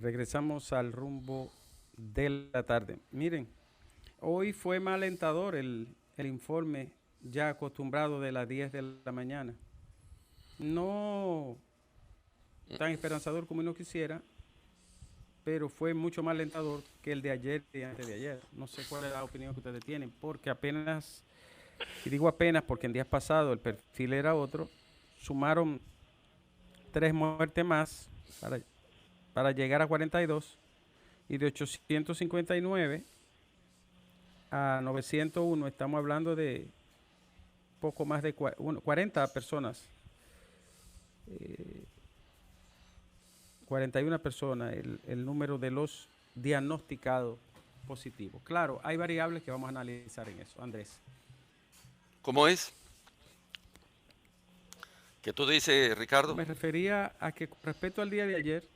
Regresamos al rumbo de la tarde. Miren, hoy fue más alentador el informe ya acostumbrado de las 10 de la mañana. No tan esperanzador como uno quisiera, pero fue mucho más alentador que el de ayer y antes de ayer. No sé cuál es la opinión que ustedes tienen, porque apenas, y digo apenas porque en días pasados el perfil era otro, sumaron 3 muertes más para llegar a 42 y de 859 a 901 estamos hablando de poco más de 40 personas, eh, 41 personas el número de los diagnosticados positivos. Claro, hay variables que vamos a analizar en eso, Andrés. ¿Cómo es? ¿Qué tú dices, Ricardo? Me refería a que con respecto al día de ayer,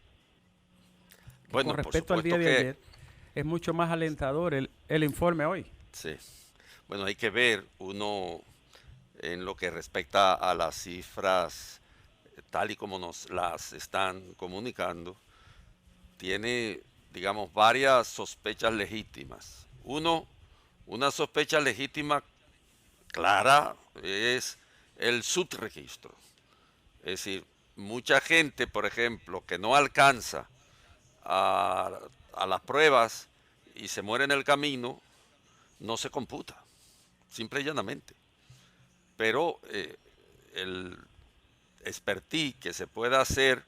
Bueno, por supuesto que es mucho más alentador el informe hoy. sí. Bueno, hay que ver uno en lo que respecta a las cifras tal y como nos las están comunicando, tiene, digamos, varias sospechas legítimas. Una sospecha legítima clara es el subregistro. Es decir, mucha gente, por ejemplo, que no alcanza a, a las pruebas y se muere en el camino, no se computa, simple y llanamente. Pero el expertise que se pueda hacer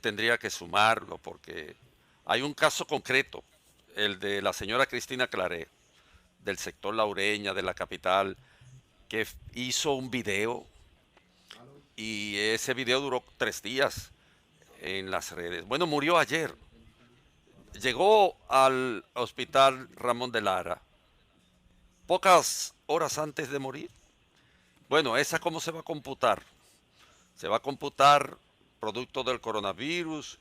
tendría que sumarlo, porque hay un caso concreto, el de la señora Cristina Claré, del sector Laureña, de la capital, que hizo un video y ese video duró 3 días en las redes. Bueno, murió ayer. Llegó al hospital Ramón de Lara pocas horas antes de morir. Bueno, ¿esa cómo se va a computar? ¿Se va a computar producto del coronavirus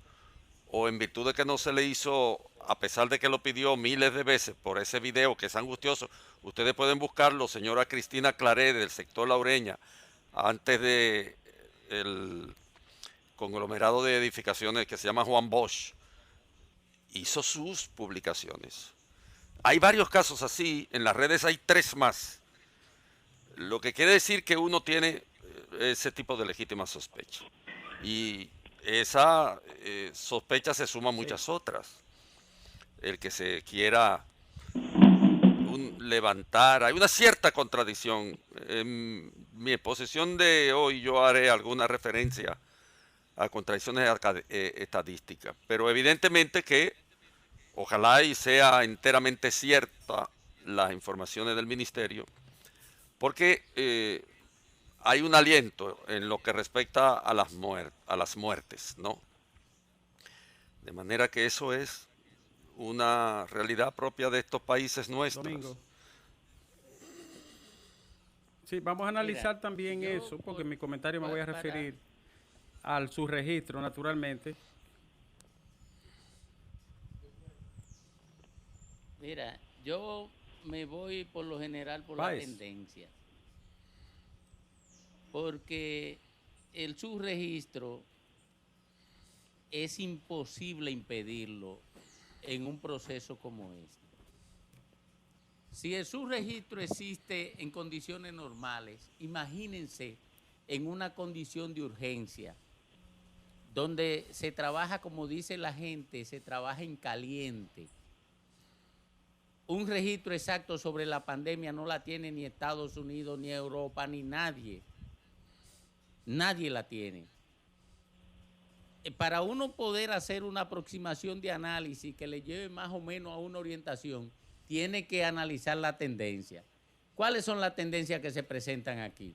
o en virtud de que no se le hizo, a pesar de que lo pidió miles de veces por ese video que es angustioso? Ustedes pueden buscarlo, señora Cristina Claré del sector Laureña, antes de el conglomerado de edificaciones que se llama Juan Bosch, hizo sus publicaciones. Hay varios casos así, en las redes hay 3 más. Lo que quiere decir que uno tiene ese tipo de legítima sospecha. Y esa sospecha se suma a Sí. muchas otras. El que se quiera levantar, hay una cierta contradicción. En mi exposición de hoy yo haré alguna referencia a contradicciones estadísticas, pero evidentemente que ojalá y sea enteramente cierta las informaciones del ministerio, porque hay un aliento en lo que respecta a las muertes, ¿no? De manera que eso es una realidad propia de estos países nuestros. Domingo. Sí, vamos a Mira, analizar también yo eso, porque en mi comentario me voy a para, referir al subregistro, naturalmente. mira, yo me voy por lo general por la Páez. tendencia, porque el subregistro es imposible impedirlo en un proceso como este. Si el subregistro existe en condiciones normales, imagínense en una condición de urgencia, donde se trabaja, como dice la gente, se trabaja en caliente. Un registro exacto sobre la pandemia no la tiene ni Estados Unidos, ni Europa, ni nadie. Nadie la tiene. Para uno poder hacer una aproximación de análisis que le lleve más o menos a una orientación, tiene que analizar la tendencia. ¿Cuáles son las tendencias que se presentan aquí?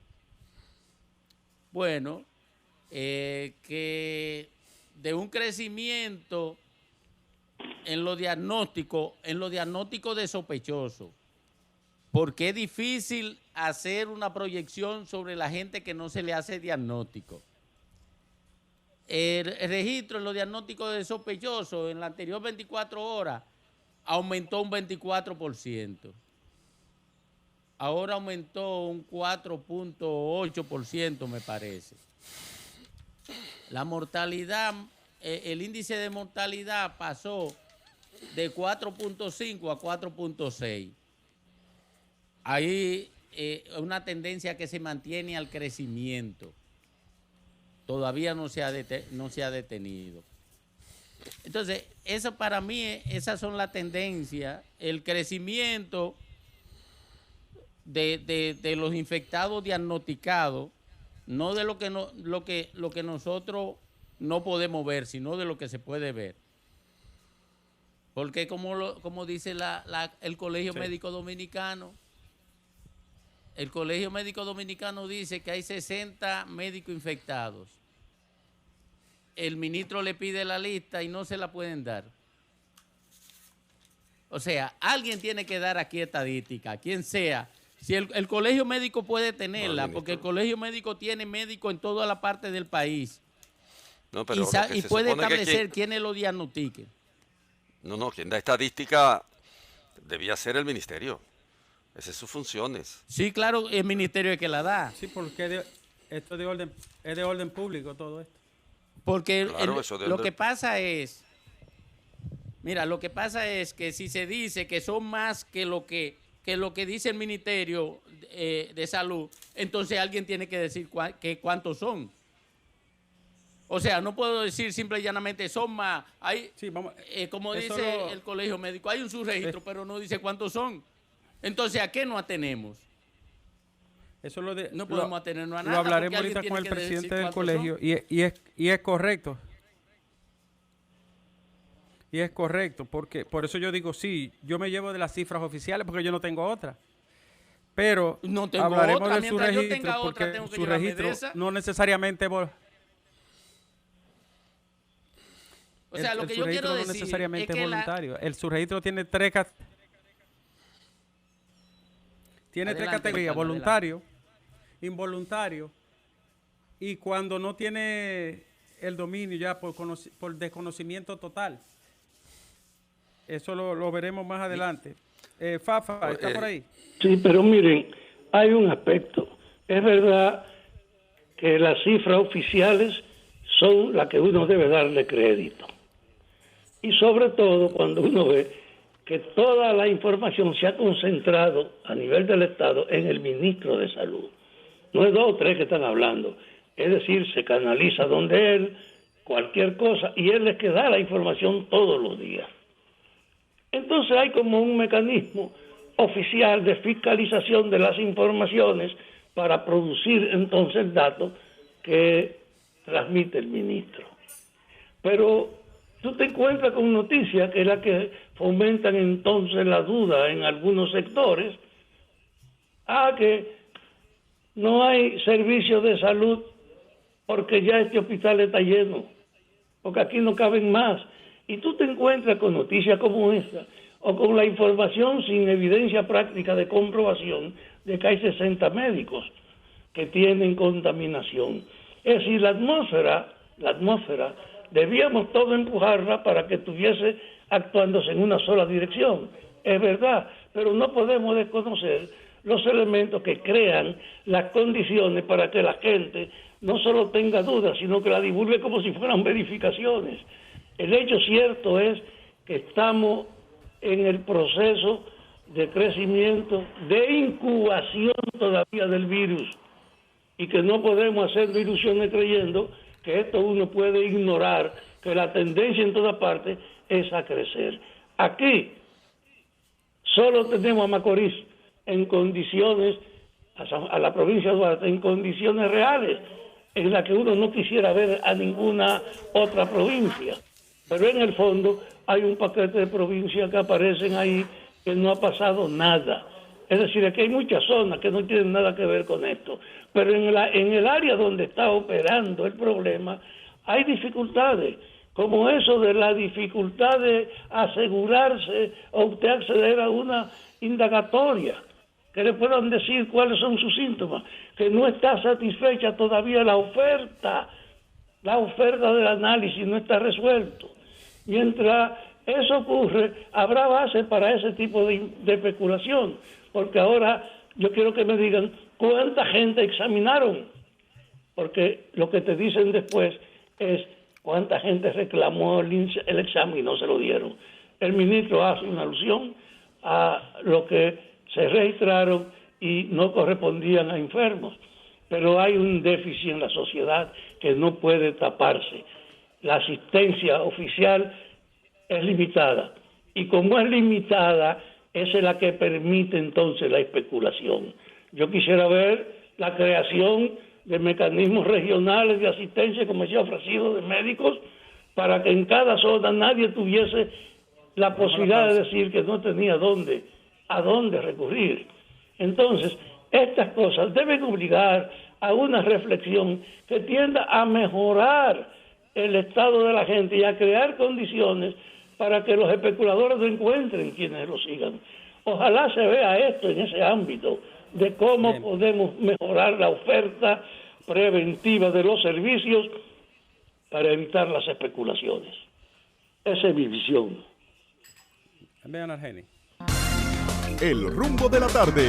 Bueno, que de un crecimiento en lo diagnóstico de sospechoso, porque es difícil hacer una proyección sobre la gente que no se le hace diagnóstico. El registro en los diagnósticos de sospechosos en las anteriores 24 horas aumentó un 24%. Ahora aumentó un 4.8%, me parece. La mortalidad el índice de mortalidad pasó de 4.5 a 4.6. Hay una tendencia que se mantiene al crecimiento. Todavía no se ha detenido. Entonces, eso para mí, esas son las tendencias. El crecimiento de los infectados diagnosticados, no de lo que nosotros no podemos ver, sino de lo que se puede ver. Porque como dice el Colegio Médico Dominicano, el Colegio Médico Dominicano dice que hay 60 médicos infectados. El ministro le pide la lista y no se la pueden dar. O sea, alguien tiene que dar aquí estadística, quien sea. Si el colegio médico puede tenerla, porque el colegio médico tiene médicos en toda la parte del país. No, pero y puede establecer quiénes lo diagnostiquen. No, quien da estadística debía ser el ministerio. Esas son sus funciones. Sí, claro, el ministerio es que la da. Sí, porque esto es de orden público todo esto. Porque claro, lo que pasa es, mira, lo que pasa es que si se dice que son más que lo que dice el Ministerio de Salud, entonces alguien tiene que decir cuántos son. O sea, no puedo decir simple y llanamente son más. Hay, sí, como dice el Colegio Médico, hay un subregistro, pero no dice cuántos son. Entonces, ¿a qué nos atenemos? Eso no podemos atenernos a nada. Lo hablaremos ahorita con el presidente del colegio y es correcto. Y es correcto, porque por eso yo digo, sí, yo me llevo de las cifras oficiales porque yo no tengo otra. Pero no tengo hablaremos otra. del subregistro, porque el subregistro no necesariamente... O sea, lo que yo quiero decir no necesariamente es que voluntario. El subregistro tiene tres categorías: voluntario, involuntario, y cuando no tiene el dominio ya por desconocimiento total. Eso lo veremos más adelante. Fafa, ¿está por ahí? Sí, pero miren, hay un aspecto. Es verdad que las cifras oficiales son las que uno debe darle crédito. Y sobre todo cuando uno ve que toda la información se ha concentrado a nivel del Estado en el ministro de Salud. No es 2 o 3 que están hablando. Es decir, se canaliza donde él, cualquier cosa, y él es que da la información todos los días. Entonces hay como un mecanismo oficial de fiscalización de las informaciones para producir entonces datos que transmite el ministro. Pero tú te encuentras con noticias que es la que fomentan entonces la duda en algunos sectores, que no hay servicios de salud porque ya este hospital está lleno, porque aquí no caben más. Y tú te encuentras con noticias como esta, o con la información sin evidencia práctica de comprobación de que hay 60 médicos que tienen contaminación. Es decir, la atmósfera, debíamos todo empujarla para que estuviese actuándose en una sola dirección. Es verdad, pero no podemos desconocer los elementos que crean las condiciones para que la gente no solo tenga dudas, sino que la divulgue como si fueran verificaciones. El hecho cierto es que estamos en el proceso de crecimiento, de incubación todavía del virus, y que no podemos hacer ilusiones creyendo que esto uno puede ignorar, que la tendencia en todas partes es a crecer. Aquí solo tenemos a Macorís en condiciones, a la provincia de Duarte, en condiciones reales, en las que uno no quisiera ver a ninguna otra provincia. Pero en el fondo hay un paquete de provincias que aparecen ahí que no ha pasado nada. Es decir, aquí hay muchas zonas que no tienen nada que ver con esto. Pero en el área donde está operando el problema hay dificultades, como eso de la dificultad de asegurarse o usted acceder a una indagatoria, que le puedan decir cuáles son sus síntomas, que no está satisfecha todavía la oferta del análisis no está resuelto. Mientras eso ocurre, habrá base para ese tipo de especulación, porque ahora yo quiero que me digan cuánta gente examinaron, porque lo que te dicen después es cuánta gente reclamó el examen y no se lo dieron. El ministro hace una alusión a lo que se registraron y no correspondían a enfermos, pero hay un déficit en la sociedad que no puede taparse. La asistencia oficial es limitada, y como es limitada, esa es la que permite entonces la especulación. Yo quisiera ver la creación de mecanismos regionales de asistencia, como se ha ofrecido, de médicos, para que en cada zona nadie tuviese la posibilidad de decir que no tenía a dónde recurrir. Entonces, estas cosas deben obligar a una reflexión que tienda a mejorar el estado de la gente y a crear condiciones para que los especuladores no encuentren quienes lo sigan. Ojalá se vea esto en ese ámbito de cómo podemos mejorar la oferta preventiva de los servicios para evitar las especulaciones. Esa es mi visión. Vean, Argeni. El rumbo de la tarde.